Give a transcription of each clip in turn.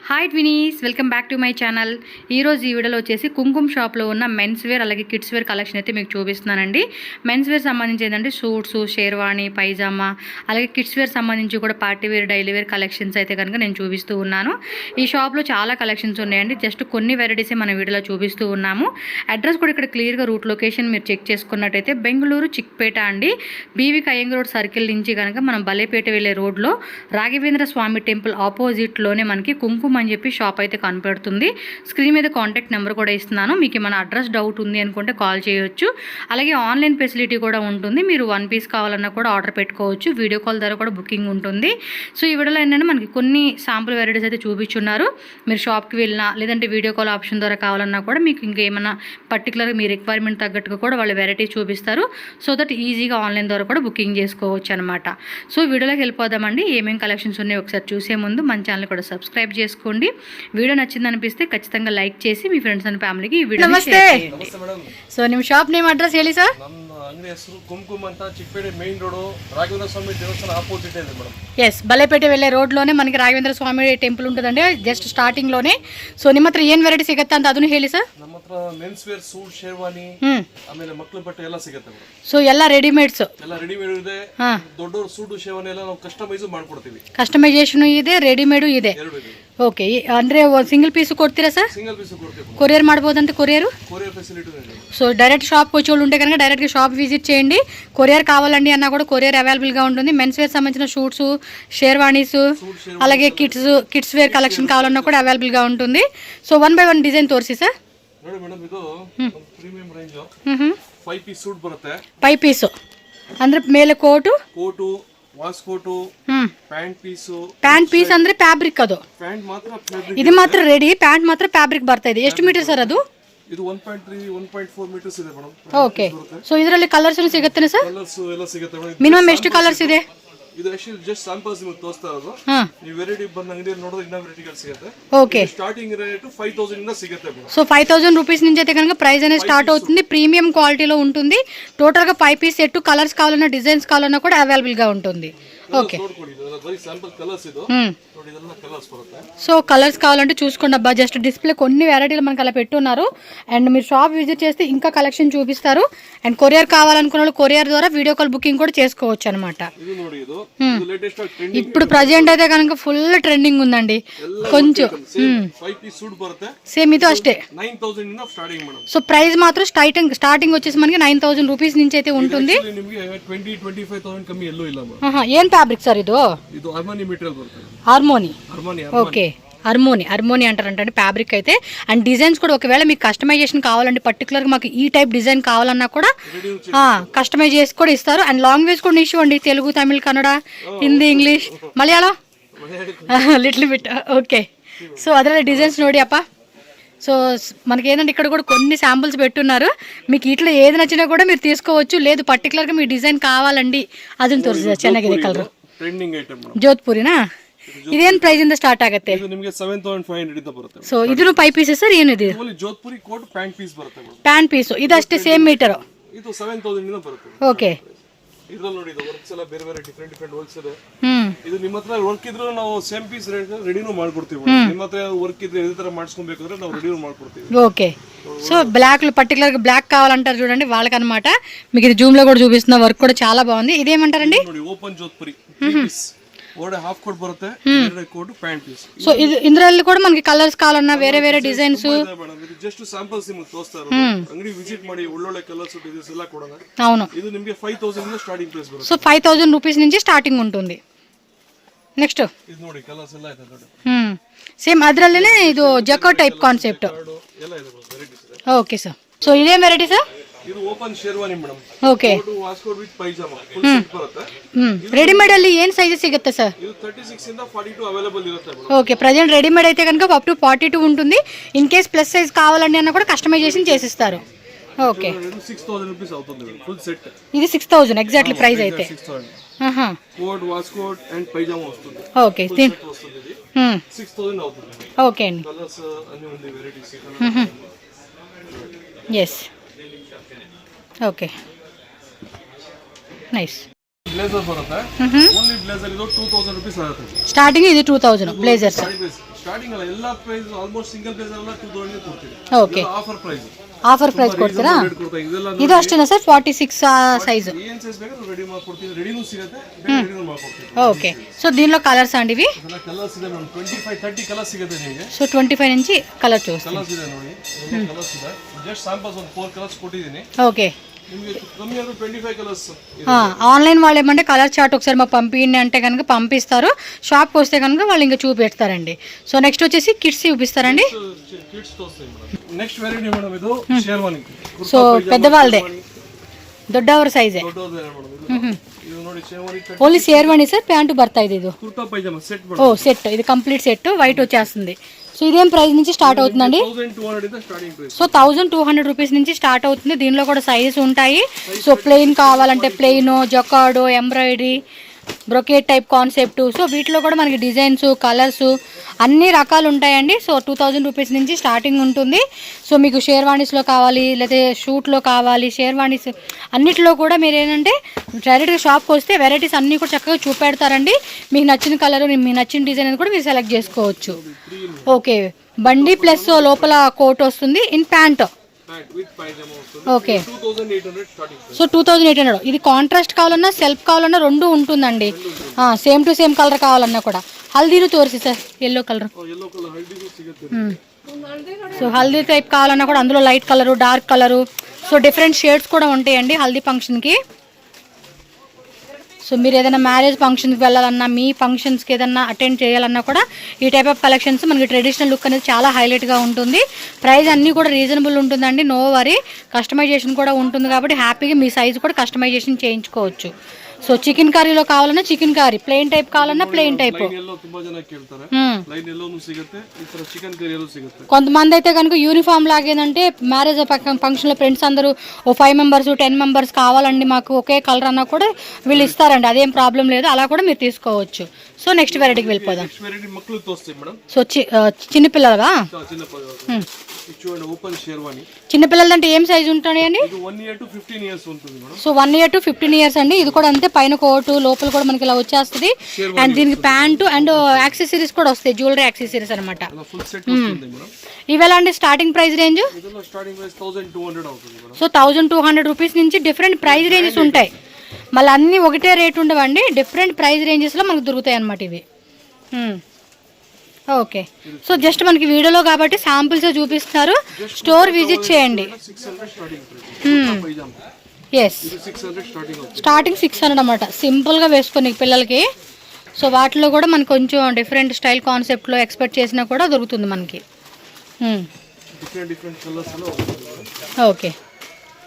Hi twinnies, welcome back to my channel. ఈరోజు ఈ వీడియోలో వచ్చేసి కుంకుమ్ షాప్లో ఉన్న మెన్స్ వేర్ అలాగే కిడ్స్ వేర్ కలెక్షన్ అయితే మీకు చూపిస్తున్నానండి. మెన్స్ వేర్ సంబంధించి ఏంటంటే సూట్స్, షేర్వాణి, పైజామా, అలాగే కిడ్స్ వేర్ సంబంధించి కూడా party wear, daily wear collections అయితే కనుక నేను చూపిస్తూ ఉన్నాను. ఈ షాప్లో చాలా కలెక్షన్స్ ఉన్నాయండి. జస్ట్ కొన్ని వెరైటీసే మన వీడియోలో చూపిస్తూ ఉన్నాము. అడ్రస్ కూడా ఇక్కడ క్లియర్గా రూట్ లొకేషన్ మీరు చెక్ చేసుకున్నట్టయితే బెంగళూరు చిక్పేట అండి. బీవీ కయ్యంగ్ రోడ్ సర్కిల్ నుంచి కనుక మనం బలేపేట వెళ్ళే రోడ్లో రాఘవేంద్ర స్వామి టెంపుల్ ఆపోజిట్లోనే మనకి కుంకుమ అని చెప్పి షాప్ అయితే కనపడుతుంది. స్క్రీన్ మీద కాంటాక్ట్ నెంబర్ కూడా ఇస్తున్నాను. మీకు ఏమైనా అడ్రస్ డౌట్ ఉంది అనుకుంటే కాల్ చేయొచ్చు. అలాగే ఆన్లైన్ ఫెసిలిటీ కూడా ఉంటుంది. మీరు 1 పీస్ కావాలన్నా కూడా ఆర్డర్ పెట్టుకోవచ్చు. వీడియో కాల్ ద్వారా కూడా బుకింగ్ ఉంటుంది. సో ఈ వీడియోలో ఏంటంటే మనకి కొన్ని శాంపుల్ వెరైటీస్ అయితే చూపించున్నారు. మీరు షాప్కి వెళ్ళినా లేదంటే వీడియో కాల్ ఆప్షన్ ద్వారా కావాలన్నా కూడా మీకు ఇంకేమైనా పర్టికులర్గా మీ రిక్వైర్మెంట్ తగ్గట్టుగా కూడా వాళ్ళు వెరైటీస్ చూపిస్తారు. సో దట్ ఈజీగా ఆన్లైన్ ద్వారా కూడా బుకింగ్ చేసుకోవచ్చు అనమాట. సో వీడియోలోకి వెళ్ళిపోదామండి. ఏమేమి కలెక్షన్స్ ఉన్నాయో ఒకసారి చూసే ముందు మన ఛానల్ కూడా సబ్స్క్రైబ్ చేసుకోండి. వీడియో నచ్చింది అనిపిస్తే ఖచ్చితంగా లైక్ చేసి మీ ఫ్రెండ్స్ అండ్ ఫ్యామిలీకి ఈ వీడియో ನಮಸ್ತೆ. ಸೊ ನಿಮ್ಮ ಶಾಪ್ ನೇಮ್ ಅಡ್ರೆಸ್ ಹೇಳಿ ಸರ್. ನಮ್ಮ ಅಂಗಡಿ ಹೆಸರು ಕುಂಕುಮ್ ಅಂತ ಚಿಕ್ಕಪೇಟೆ ಮೇನ್ ರೋಡ್ ರಾಘವೇಂದ್ರ ಸ್ವಾಮಿ ದೇವಸ್ಥಾನ ಆಪೋಸಿಟ್ ಇದೆ ಮೇಡಮ್. ఎస్ బలేపేట వెళ్ళే రోడ్లోనే మనకి రాఘవేంద్ర స్వామి టెంపుల్ ఉంటుందండి. జస్ట్ ಸ್ಟಾರ್ಟಿಂಗ್లోనే. ಸೊ ನಿಮ್ಮ ಹತ್ರ ಏನು ವೆರೈಟಿ ಸಿಗುತ್ತೆ ಅಂತ ಅದನ್ನು ಹೇಳಿ ಸರ್. ನಮ್ಮ ಹತ್ರ ಮೆನ್ಸ್ ವೇರ್ ಸೂಟ್ ಶೇರ್ವಾನಿ ಆಮೇಲೆ ಮಕ್ಕಳ ಬಟ್ಟೆ ಎಲ್ಲ ಸಿಗುತ್ತೆ ಮೇಡಮ್. ಸೊ ಎಲ್ಲ ರೆಡಿಮೇಡ್ಸ್, ಎಲ್ಲ ರೆಡಿಮೇಡ್ ಇದೆ. ದೊಡ್ಡವರು ಸೂಟ್ ಶೇರ್ವಾನಿ ಎಲ್ಲ ನಾವು ಕಸ್ಟಮೈಸ್ ಮಾಡ್ಕೊಡ್ತೀವಿ. ಕಸ್ಟಮೈಸೇಷನ್ ಇದೆ, ರೆಡಿಮೇಡು ಇದೆ. ಎರಡು ಇದೆ. ಓಕೆ, ಅಂದರೆ ಸಿಂಗಲ್ ಪೀಸ್ ಕೊಡ್ತೀರಾ ಸರ್? సింగిల్ పీస్ కొడుతుంది. కొరియర్ ಮಾಡ್ಬೋದಂటే కొరియరు. కొరియర్ ఫెసిలిటీ ఉంది. సో డైరెక్ట్ షాప్కి వచ్చే వాళ్ళు ఉంటే కనుక డైరెక్ట్గా షాప్ విజిట్ చేయండి. కొరియర్ కావాలండి అన్నా కూడా కొరియర్ అవైలబుల్గా ఉంటుంది. మెన్స్ వేర్ సంబంధించిన షూట్స్, షేర్వాణీస్, అలాగే కిడ్స్ వేర్ కలెక్షన్ కావాలన్నా కూడా అవైలబుల్గా ఉంటుంది. సో 1 by 1 ಡಿಸೈನ್ ತೋರಿಸಿ ಸರ್. ನೋಡಿ ಮೇಡಮ್, ಇದು ಪ್ರೀಮಿಯಂ ರೇಂಜ್ 5 ಪೀಸ್ ಸೂಟ್ ಬರುತ್ತೆ. 5 ಪೀಸು ಅಂದ್ರೆ ಮೇಲೆ coat, waistcoat, pant piece ಅಂದ್ರೆ ಫ್ಯಾಬ್ರಿಕ್. ಅದು ಪ್ಯಾಂಟ್ ಮಾತ್ರ ಫ್ಯಾಬ್ರಿಕ್. ಇದು ಮಾತ್ರ ರೆಡಿ, ಪ್ಯಾಂಟ್ ಮಾತ್ರ ಫ್ಯಾಬ್ರಿಕ್ ಬರ್ತಾ ಇದೆ. ಎಷ್ಟು ಮೀಟರ್ ಸರ್ ಅದು? ಇದು 1.3 1.4 ಮೀಟರ್ಸ್ ಇದೆ ಮೇಡಮ್. ಓಕೆ. ಸೊ ಇದರಲ್ಲಿ ಕಲರ್ಸ್ ಸಿಗುತ್ತೆ ಸರ್? ಕಲರ್ಸ್ ಎಲ್ಲ ಸಿಗುತ್ತೆ ಮೇಡಮ್. ಮಿನಿಮಮ್ ಎಷ್ಟು ಕಲರ್ಸ್ ಇದೆ? ಇದು ಆಕ್ಚುಲಿ ಜಸ್ಟ್ ಸ್ಯಾಂಪಲ್ಸ್ ನಿಮಗೆ ತೋರಿಸ್ತಾ ಇರೋದು. ನೀವು ವೆರೈಟಿ ಬಂದ ಅಂಗಡಿಯಲ್ಲಿ ನೋಡಿದ್ರೆ ಇನ್ನೂ ವೆರೈಟಿಗಳು ಸಿಗುತ್ತೆ. ఓకే. స్టార్టింగ్ రేట్ 5000 ఇంದ సిಗುತ್ತೆ మేడం. సో 5000 రూపీస్ నుంచి అయితే కనుక ప్రైస్ అనేది స్టార్ట్ అవుతుంది. ప్రీమియం క్వాలిటీలో ఉంటుంది. టోటల్గా 5 పీస్ సెట్. కలర్స్ కావాలన్నా, డిజైన్స్ కావాలన్నా కూడా అవైలబుల్గా ఉంటుంది. ఓకే. శాంపుల్ కలర్స్ ఇది. ನೋಡಿ ಇದೆಲ್ಲ కలర్స్ ಬರುತ್ತೆ. సో కలర్స్ కావాలంటే చూసుకోండి అబ్బా. జస్ట్ డిస్ప్లే కొన్ని వెరైటీలు మనకి అలా పెట్టున్నారు. అండ్ మీరు షాప్ విజిట్ చేస్తే ఇంకా కలెక్షన్ చూపిస్తారు. అండ్ కొరియర్ కావాలనుకున్న వాళ్ళు కొరియర్ ద్వారా వీడియో కాల్ బుకింగ్ కూడా చేసుకోవచ్చు అనమాట. ఇప్పుడు ప్రజెంట్ అయితే కనుక ఫుల్ ట్రెండింగ్ ఉందండి. కొంచెం సేమ్ ఇది అಷ್ಟೇ. సో ప్రైస్ మాత్రం స్టార్టింగ్ వచ్చేసి మనకి 9000 రూపీస్ నుంచి అయితే ఉంటుంది. ఏం ఫ్యాబ్రిక్ సార్ ఇది? హార్మోని. ఓకే, హార్మోని అంటారంటే ఫ్యాబ్రిక్ అయితే. అండ్ డిజైన్స్ కూడా ఒకవేళ మీకు కస్టమైజేషన్ కావాలంటే పర్టికులర్గా మాకు ఈ టైప్ డిజైన్ కావాలన్నా కూడా కస్టమైజ్ చేసి కూడా ఇస్తారు. అండ్ లాంగ్వేజ్ కూడా ఇష్యూ అండి. Telugu, Tamil, Kannada, Hindi, English, Malayalam little bit. Okay. So ಅದರಲ್ಲಿ డిజైన్స్ ನೋಡಿ అప్ప. సో మనకి ఏంటంటే ఇక్కడ కూడా కొన్ని శాంపుల్స్ పెట్టున్నారు. మీకు ఇట్లా ఏది నచ్చినా కూడా మీరు తీసుకోవచ్చు. లేదు పర్టికులర్గా మీ డిజైన్ కావాలండి ಅದನ್ನು ತೋರಿಸಿ. ಚೆನ್ನಾಗಿದೆ ಕಲರ್. Trending item ಜೋಧ್ಪುರಿನಾ? ಇದೇನು ಪ್ರೈಸ್ ಇಂದ ಸ್ಟಾರ್ಟ್ ಆಗುತ್ತೆ? ಇದು ನಿಮಗೆ 7500 ಇಂದ ಬರುತ್ತೆ. ಸೊ ಇದನ್ನು 5 ಪೀಸಸ್ ಸರ್. ಏನಿದೆ? ಜೋಧ್ಪುರಿ ಕೋಟ್ ಪ್ಯಾಂಟ್ ಪೀಸ್ ಬರುತ್ತೆ. ಪ್ಯಾಂಟ್ ಪೀಸ್ ಇದಷ್ಟೇ ಸೇಮ್ ಮೀಟರ್. ಇದು 7000 ಇಂದ ಬರುತ್ತೆ. ಓಕೆ. ಇದ್ರಲ್ಲಿ ನೋಡಿ, ಇದು ವರ್ಕ್ಸ್ ಎಲ್ಲ ಬೇರೆ ಬೇರೆ ಡಿಫರೆಂಟ್ ವರ್ಕ್ಸ್ ಇದೆ. ಇದು ನಿಮ್ಮ ಹತ್ರ ವರ್ಕ್ ಇದ್ರೂ ನಾವು ಸೇಮ್ ಪೀಸ್ ರೆಡಿನೂ ಮಾಡ್ಕೊಡ್ತೀವಿ. ನಿಮ್ಮ ಹತ್ರ ವರ್ಕ್ ಇದ್ರೆ ಇದೇ ತರ ಮಾಡಿಸ್ಕೊಬೇಕಾದ್ರೆ ನಾವು ರೆಡಿನೂ ಮಾಡ್ಕೊಡ್ತೀವಿ. ఓకే. సో బ్లాక్ పర్టికులర్గా బ్లాక్ కావాలంటారు చూడండి వాళ్ళకనమాట. మీకు ఇది జూమ్ లో కూడా చూపిస్తున్న వర్క్ కూడా చాలా బాగుంది. ఇదేమంటారండి? ನೋಡಿ, ಓಪನ್ ಜೋಧ್ಪುರಿ ಪೀಸ್ ఓడే హాఫ్ కోట్ బರುತ್ತೆ. ಎರಡು కోట్ ప్యాంట్ పీస్. సో ఇది ఇందులో కూడా మనకి కలర్స్ కావాలన్నా వేరే వేరే డిజైన్స్. ಇದು ಜಸ್ಟ್ ಸ್ಯಾಂಪಲ್ಸ್ ನಿಮಗೆ ತೋರಿಸ್ತಾ ಇರೋದು. ಅಂಗಡಿ ವಿಸಿಟ್ ಮಾಡಿ ಒಳ್ಳೊಳ್ಳೆ ಕಲರ್ಸ್ ಡಿಸೈನ್ಸ್ ಎಲ್ಲ ಕೊಡೋಣ. అవును. ಇದು ನಿಮಗೆ 5000 ಇಂದ ಸ್ಟಾರ್ಟಿಂಗ್ ಪ್ರೈಸ್ ಬರುತ್ತೆ. సో 5000 రూపీస్ నుంచి స్టార్టింగ్ ఉంటుంది. నెక్స్ట్ ಇದು ನೋಡಿ, ಕಲರ್ಸ್ ಎಲ್ಲ ಇದೆ ನೋಡಿ. సేమ్ ಅದರಲ್ಲೇನೆ ಇದು ಜಕೋ ಟೈಪ್ ಕಾನ್ಸೆಪ್ಟ್ ಎಲ್ಲ ಇದೆ ವೆರೈಟೀಸ್ ಇದೆ. Okay sir. సో ఇదేం వెరైటీ సార్? ಇದು open sherwani madam. Okay. Waistcoat with pyjama full set ಬರುತ್ತೆ. రెడీమేడ్ ಅಲ್ಲಿ ಏನು ಸೈಜಸ್ ಸಿಗುತ್ತೆ ಸರ್? ಇದು 36 ಇಂದ 42 అవైలబుల్ ఇರುತ್ತೆ మేడం. ఓకే. ప్రెజెంట్ రెడీమేడ్ అయితే కనుక అప్ టు 42 ఉంటుంది. ఇన్ కేస్ ప్లస్ సైజ్ కావాలండి అన్న కూడా కస్టమైజేషన్ చేసిస్తారు. ఓకే. 6000 రూపీస్ అవుతుంది ఫుల్ సెట్. ఇది 6000 ఎగ్జాక్ట్లీ ప్రైస్ అయితే. 6000 కోట్ వాస్కోట్ అండ్ పైజామా వస్తుంది. ఓకే. వస్తుంది ఇది 6000 అవుతుంది. ఓకే అండి. కలర్స్ అన్ని ఉంది, varieties. Yes. Okay, nice. Blazer ಬರುತ್ತೆ ಓನ್ಲಿ ಬ್ಲೇಸರ್ ಇದು 2000 ರೂಪೀಸ್ ಆಗುತ್ತೆ ಸ್ಟಾರ್ಟಿಂಗ್ ಇದು 2000 ಬ್ಲೇಸರ್ಸ್ ಸ್ಟಾರ್ಟಿಂಗ್ ಅಲ್ಲ ಎಲ್ಲ ಪ್ರೈಸ್ ಆಲ್ಮೋಸ್ಟ್ ಸಿಂಗಲ್ ಬ್ಲೇಸರ್ ಎಲ್ಲ 2000 ಕೊಡ್ತೀವಿ okay offer price offer price ಕೊಡ್ತೀರಾ ಇದೆಲ್ಲ ಇದು ಅಷ್ಟೇನಾ ಸರ್ 46 ಸೈಜ್ ಏನ್ ಸೈಜ್ ಬೇಕಾದ್ರೂ ರೆಡಿ ಮಾಡ್ಕೊಡ್ತೀವಿ ರೆಡಿನೂ ಸಿಗುತ್ತೆ ರೆಡಿನೂ ಮಾಡ್ಕೊಡ್ತೀವಿ ఓకే సో దీనిలో కలర్స్ అండి ఇవి ಇದೆಲ್ಲ ಕಲರ್ಸ್ ಇದೆ ಮೇಡಮ್ 25-30 ಕಲರ್ಸ್ ಸಿಗುತ್ತೆ ನಿಮಗೆ సో 25 నుంచి కలర్ చూస్తాం ಕಲರ್ಸ್ ಇದೆ ನೋಡಿ ಕಲರ್ಸ್ ಇದೆ ಜಸ್ಟ್ ಸ್ಯಾಂಪಲ್ಸ್ ಒಂದು 4 ಕಲರ್ಸ್ ಕೊಟ್ಟಿದ್ದೀನಿ ఓకే ನಿಮಗೆ ಕಮ್ಮಿ ಅಂದ್ರೆ 25 కలర్స్ ఆన్లైన్ వాళ్ళు ఏమంటే కలర్ చార్ట్ ఒకసారి మాకు పంపించండి అంటే కనుక పంపిస్తారు షాప్కి వస్తే కనుక వాళ్ళు ఇంకా చూపిస్తారండి సో నెక్స్ట్ వచ్చేసి కిడ్స్ చూపిస్తారండి కిడ్స్ తోస్తాయి మేడం నెక్స్ట్ వెరైటీ మేడం ಇದು ಶೇರ್ವಾನಿ సో పెద్దవాళ్ళదే దొడ్డవర్ సైజే ದೊಡ್ಡದೇ ಮೇಡಂ ಇದು ನೋಡಿ sherwani only sherwani sir pant భర్తా ఇది కుర్తా పైజామా సెట్ ఓ సెట్ ఇది కంప్లీట్ సెట్ వైట్ వచ్చేస్తుంది సో ఇదేం ప్రైస్ నుంచి స్టార్ట్ అవుతుందండి 1200 ಇದೆ స్టార్టింగ్ ప్రైస్ సో 1200 రూపీస్ నుంచి స్టార్ట్ అవుతుంది దీనిలో కూడా సైజెస్ ఉంటాయి సో ప్లెయిన్ కావాలంటే ప్లెయిన్ జొకాడో embroidery brocade type concept so వీటిలో కూడా మనకి డిజైన్స్ కలర్స్ అన్ని రకాలు ఉంటాయండి సో 2000 రూపీస్ నుంచి స్టార్టింగ్ ఉంటుంది సో మీకు షేర్వాణీస్లో కావాలి లేకపోతే షూట్లో కావాలి షేర్వాణీస్ అన్నిటిలో కూడా మీరు ఏంటంటే డైరెక్ట్గా షాప్కి వస్తే వెరైటీస్ అన్నీ కూడా చక్కగా చూపెడతారండి మీకు నచ్చిన కలర్ మీకు నచ్చిన డిజైన్ అనేది కూడా మీరు సెలెక్ట్ చేసుకోవచ్చు ఓకే బండి ప్లస్ లోపల కోట్ వస్తుంది ఇన్ ప్యాంట్ విత్ పైజామా వస్తుంది ఓకే 2800 స్టార్టింగ్ ప్రైస్ సో 2800 ఇది కాంట్రాస్ట్ కావాలన్నా సెల్ఫ్ కావాలన్నా రెండు ఉంటుందండి సేమ్ టు సేమ్ కలర్ కావాలన్నా కూడా హల్దీను తోరిసి sir yellow colour yellow colour haldi సిಗುತ್ತೆ సో హల్దీ టైప్ కావాలన్నా కూడా అందులో light colour dark colour so different shades కూడా ఉంటాయండి హల్దీ ఫంక్షన్కి సో మీరు ఏదైనా మ్యారేజ్ ఫంక్షన్కి వెళ్ళాలన్నా మీ ఫంక్షన్స్కి ఏదైనా అటెండ్ చేయాలన్నా కూడా ఈ టైప్ ఆఫ్ కలెక్షన్స్ మనకి ట్రెడిషనల్ లుక్ అనేది చాలా హైలైట్గా ఉంటుంది ప్రైస్ అన్నీ కూడా రీజనబుల్ ఉంటుందండి నో వరీ కస్టమైజేషన్ కూడా ఉంటుంది కాబట్టి హ్యాపీగా మీ సైజు కూడా కస్టమైజేషన్ చేయించుకోవచ్చు సో చికెన్ కర్రీలో కావాలన్నా చికెన్ కర్రీ ప్లెయిన్ టైప్ కావాలన్నా ప్లెయిన్ టైప్ ಎಲ್ಲೋ ತುಂಬಾ ಜನ ಕೇಳ್ತಾರೆ ಲೈನ್ ಎಲ್ಲೋನು ಸಿಗುತ್ತೆ ಈ ತರ ಚಿಕನ್ ಕರಿ ಎಲ್ಲೋ ಸಿಗುತ್ತೆ కొంతమంది అయితే కనుక యూనిఫామ్ లాగేదంటే మ్యారేజ్ ఫంక్షన్లో ఫ్రెండ్స్ అందరూ ఓ 5 మెంబర్స్ 10 మెంబర్స్ కావాలండి మాకు ఒకే కలర్ అన్నా కూడా వీళ్ళు ఇస్తారండి అదేం ప్రాబ్లం లేదు అలా కూడా మీరు తీసుకోవచ్చు సో నెక్స్ట్ వెరైటీకి వెళ్ళిపోదాం ನೆಕ್ಸ್ಟ್ ವೆರೈಟಿ ಮಕ್ಕಳು ತೋರಿಸ್ತೀವಿ ಮೇಡಮ್ సో చిన్నపిల్లలుగా ಚಿನ್ನ చూడండి ఓపెన్ షేర్వాని చిన్నపిల్లలంటే ఏం సైజ్ ఉంటాయండి ఇది 1 ఇయర్ టు 15 ఇయర్స్ ఉంటుంది madam so 1 year to 15 years అండి ఇది కూడా అంతే పైన కోటు లోపల కూడా మనకి ఇలా వచ్చేస్తుంది అండ్ దీనికి ప్యాంటు అండ్ యాక్సెసరీస్ కూడా వస్తాయి జ్యువెలరీ యాక్సెసరీస్ అనమాట అలా ఫుల్ సెట్ వస్తుంది మేడం ఇవేలా అండి స్టార్టింగ్ ప్రైస్ రేంజ్ ఇదిలో స్టార్టింగ్ ప్రైస్ 1200 అవుతుంది మేడం సో 1200 రూపీస్ నుంచి డిఫరెంట్ ప్రైస్ రేంజెస్ ఉంటాయి మళ్ళీ అన్నీ ఒకటే రేట్ ఉండవండి డిఫరెంట్ ప్రైస్ రేంజెస్లో మనకు దొరుకుతాయి అన్నమాట ఇవి ఓకే సో జస్ట్ మనకి వీడియోలో కాబట్టి శాంపుల్స్ చూపిస్తున్నారు స్టోర్ విజిట్ చేయండి 600 స్టార్టింగ్ ప్రైస్ పైజామా ఎస్ ఇది 600 స్టార్టింగ్ అవుతుంది స్టార్టింగ్ 600 అన్నమాట సింపుల్గా వేసుకొని పిల్లలకి సో వాటిలో కూడా మనకు కొంచెం డిఫరెంట్ స్టైల్ కాన్సెప్ట్లో ఎక్స్పెక్ట్ చేసినా కూడా దొరుకుతుంది మనకి డిఫరెంట్ కలర్స్ లో ఓకే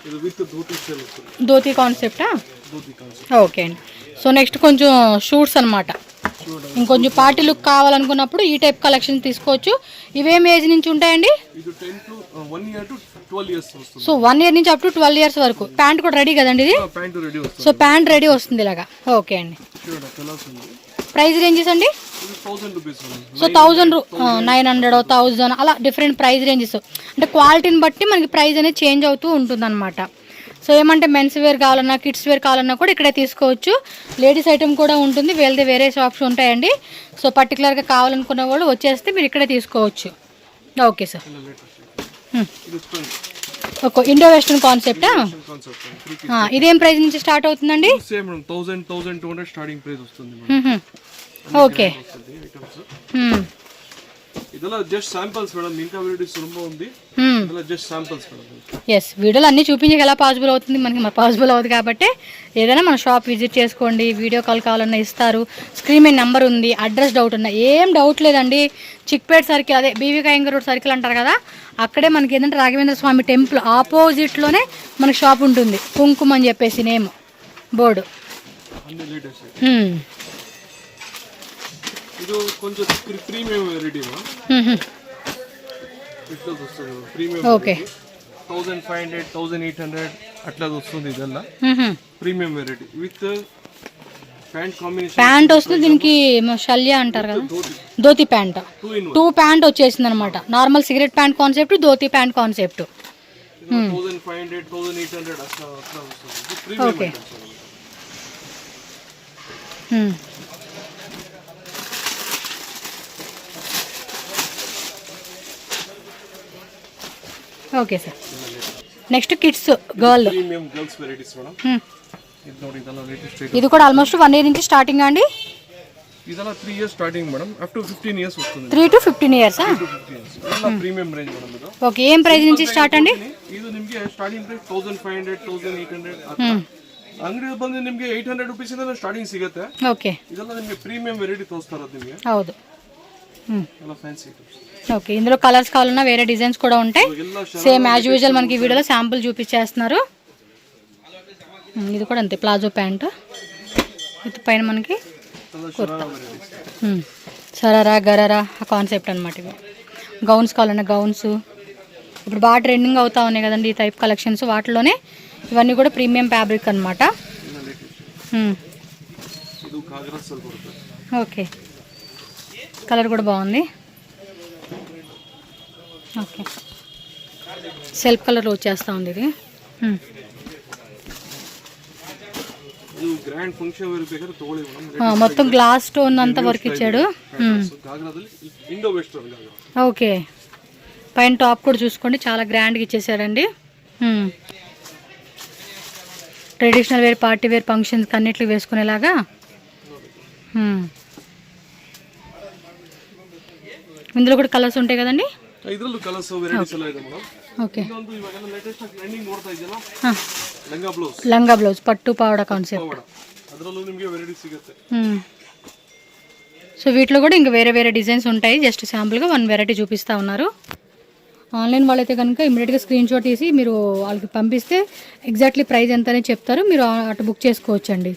ఇది విత్ ధోతి స్టైల్ వస్తుంది ధోతి కాన్సెప్టా ధోతి కాన్సెప్ట్ ఓకే అండి సో నెక్స్ట్ కొంచెం షూట్స్ అనమాట ఇంకొంచెం పార్టీ లుక్ కావాలనుకున్నప్పుడు ఈ టైప్ కలెక్షన్ తీసుకోవచ్చు ఇవేం ఏజ్ నుంచి ఉంటాయండి ఇది 10 టు 1 ఇయర్ టు 12 ఇయర్స్ వస్తుంది సో 1 ఇయర్ నుంచి అప్ టు 12 ఇయర్స్ వరకు ప్యాంట్ కూడా రెడీ కదండి ఇది ప్యాంట్ రెడీ వస్తుంది సో ప్యాంట్ రెడీ వస్తుంది ఇలాగా ఓకే అండి చూడండి కలర్స్ ఉంది ప్రైస్ రేంజెస్ అండి ఇది 1000 రూపీస్ సో 900 1000 అలా డిఫరెంట్ ప్రైస్ రేంజెస్ అంటే క్వాలిటీని బట్టి మనకి ప్రైస్ అనేది చేంజ్ అవుతూ ఉంటుంది అనమాట సో ఏమంటే మెన్స్ వేర్ కావాలన్నా కిడ్స్ వేర్ కావాలన్నా కూడా ఇక్కడే తీసుకోవచ్చు లేడీస్ ఐటమ్ కూడా ఉంటుంది వీళ్ళది వేరే షాప్స్ ఉంటాయండి సో పర్టికులర్గా కావాలనుకున్న వాళ్ళు వచ్చేస్తే మీరు ఇక్కడే తీసుకోవచ్చు okay sir okay Indo western కాన్సెప్టా ఇదేం ప్రైస్ నుంచి స్టార్ట్ అవుతుందండి సేమ్ 1200 స్టార్టింగ్ ప్రైస్ వస్తుంది ఓకే ಇದೆಲ್ಲ ಜಸ್ಟ್ ಸ್ಯಾಂಪಲ್ಸ್ ಮೇಡಮ್ ಇಂಥ ವೆರೈಟೀಸ್ ತುಂಬ ఉంది ಇದೆಲ್ಲ జస్ట్ శాంపిల్స్ మేడం ఎస్ వీడియోలు అన్నీ చూపించక ఎలా పాసిబుల్ అవుతుంది మనకి పాసిబుల్ అవుతుంది కాబట్టి ఏదైనా మన షాప్ విజిట్ చేసుకోండి వీడియో కాల్ కావాలన్నా ఇస్తారు స్క్రీన్ మీద నెంబర్ ఉంది అడ్రస్ డౌట్ ఉన్నా ఏం డౌట్ లేదండి చిక్పేట్ సర్కిల్ అదే బీవీ కాయంగ రోడ్ సర్కిల్ అంటారు కదా అక్కడే మనకి ఏంటంటే రాఘవేంద్ర స్వామి టెంపుల్ ఆపోజిట్లోనే మనకి షాప్ ఉంటుంది కుంకుమ అని చెప్పేసి నేమ్ బోర్డు అన్ని లేటెస్ట్ ಇದು కొంచెం ప్రీమియం వెరైటీ ఇట్లా వస్తుంది ప్రీమియం ఓకే 1500 1800 అట్లా వస్తుంది ఇదల్ల premium variety with pant combination pant వస్తుంది దీనికి షల్యా అంటారు కదా ధోతి ప్యాంట్ 2 ప్యాంట్ వచ్చేసింది అనమాట normal cigarette pant concept dhoti pant concept 1500 1800 అట్లా వస్తుంది premium okay okay sir. Next kids girl. Premium girls varieties madam. ಇದು ನೋಡಿ ಇದೆಲ್ಲ ಲೇಟೆಸ್ಟ್. ఇది కూడా ఆల్మోస్ట్ 1 ఇయర్ నుంచి స్టార్టింగ్ అండి. ಇದೆಲ್ಲ 3 years starting madam up to 15 years వస్తుంది. 3 to 15 ఇయర్స్ ಎಲ್ಲ ಪ್ರೀಮಿಯಂ ರೇಂಜ್ ಮೇಡಮ್ ಇದು. ఓకే, ఏం ప్రైస్ నుంచి స్టార్ట్ అండి? ಇದು ನಿಮಗೆ ಸ್ಟಾರ್ಟಿಂಗ್ ಪ್ರೈಸ್ 1500 1800 ಅಂಗಡಿಯಲ್ಲಿ ಬಂದು ನಿಮಗೆ 800 ರೂಪೀಸ್ ಇಂದ ಸ್ಟಾರ್ಟಿಂಗ್ ಸಿಗುತ್ತೆ. ఓకే, ಇದೆಲ್ಲ ನಿಮಗೆ ಪ್ರೀಮಿಯಂ ವೆರೈಟಿ ತೋರಿಸ್ತಾ ಇರೋದು ನಿಮಗೆ. ಹೌದು. ಎಲ್ಲ ಫ್ಯಾನ್ಸಿ ಐಟಮ್ಸ್. ఓకే, ఇందులో కలర్స్ కావాలన్నా వేరే డిజైన్స్ కూడా ఉంటాయి. సేమ్ యాజ్ యూజువల్ మనకి ఈ వీడియోలో శాంపుల్ చూపించేస్తున్నారు. ఇది కూడా అంతే, ప్లాజో ప్యాంట్ ఇది పైన మనకి సరారా గరారా ఆ కాన్సెప్ట్ అనమాట. ఇవి గౌన్స్ కావాలన్నా గౌన్స్ ఇప్పుడు బాగా ట్రెండింగ్ అవుతా ఉన్నాయి కదండి ఈ టైప్ కలెక్షన్స్. వాటిలోనే ఇవన్నీ కూడా ప్రీమియం ఫ్యాబ్రిక్ అనమాట. ఓకే, కలర్ కూడా బాగుంది. ఓకే, సెల్ఫ్ కలర్లో వచ్చేస్తూ ఉంది ఇది. మొత్తం గ్లాస్ స్టోన్ అంతా వర్క్ ఇచ్చాడు. ఓకే, పైన టాప్ కూడా చూసుకోండి చాలా గ్రాండ్గా ఇచ్చేసాడండి. Traditional wear party wear functions అన్నిట్లు వేసుకునేలాగా. ఇందులో కూడా కలర్స్ ఉంటాయి కదండి. ಇದರಲ್ಲೂ ಕಲರ್ಸ್ ವೆರೈಟೀಸ್ ಎಲ್ಲ ಇದೆ ಮೇಡಮ್. ಓಕೆ, ಇದೊಂದು ಇವಾಗೆಲ್ಲ ಲೇಟೆಸ್ಟ್ ಆಗಿ ಟ್ರೆಂಡಿಂಗ್ ನೋಡ್ತಾ ಇದೆಯಲ್ಲ లంగా బ్లౌజ్ పట్టు పావడ కాన్సెప్ట్. ಅದರಲ್ಲೂ ನಿಮಗೆ ವೆರೈಟಿ ಸಿಗುತ್ತೆ. సో వీటిలో కూడా ఇంకా వేరే వేరే డిజైన్స్ ఉంటాయి. జస్ట్ శాంపుల్గా 1 వెరైటీ చూపిస్తూ ఉన్నారు. ఆన్లైన్ వాళ్ళైతే కనుక ఇమీడియట్గా స్క్రీన్ షాట్ తీసి మీరు వాళ్ళకి పంపిస్తే ఎగ్జాక్ట్లీ ప్రైస్ ఎంత అనేది చెప్తారు. మీరు అటు బుక్ చేసుకోవచ్చండి.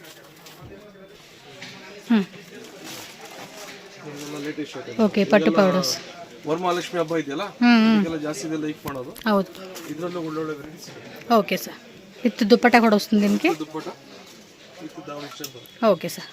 ఓకే, పట్టు పౌడర్స్ ವರಮಹಾಲಕ್ಷ್ಮಿ ಹಬ್ಬ ಇದೆಯಲ್ಲ ಇದೆಲ್ಲ ಜಾಸ್ತಿ ಇದೆ ಲೈಕ್ ಮಾಡೋದು. ಹೌದು, ಇದರಲ್ಲೂ ಒಳ್ಳೊಳ್ಳೆ varieties. Okay sir. With dupatta కూడా వస్తుంది దీనికి. Dupatta with davani. Okay sir.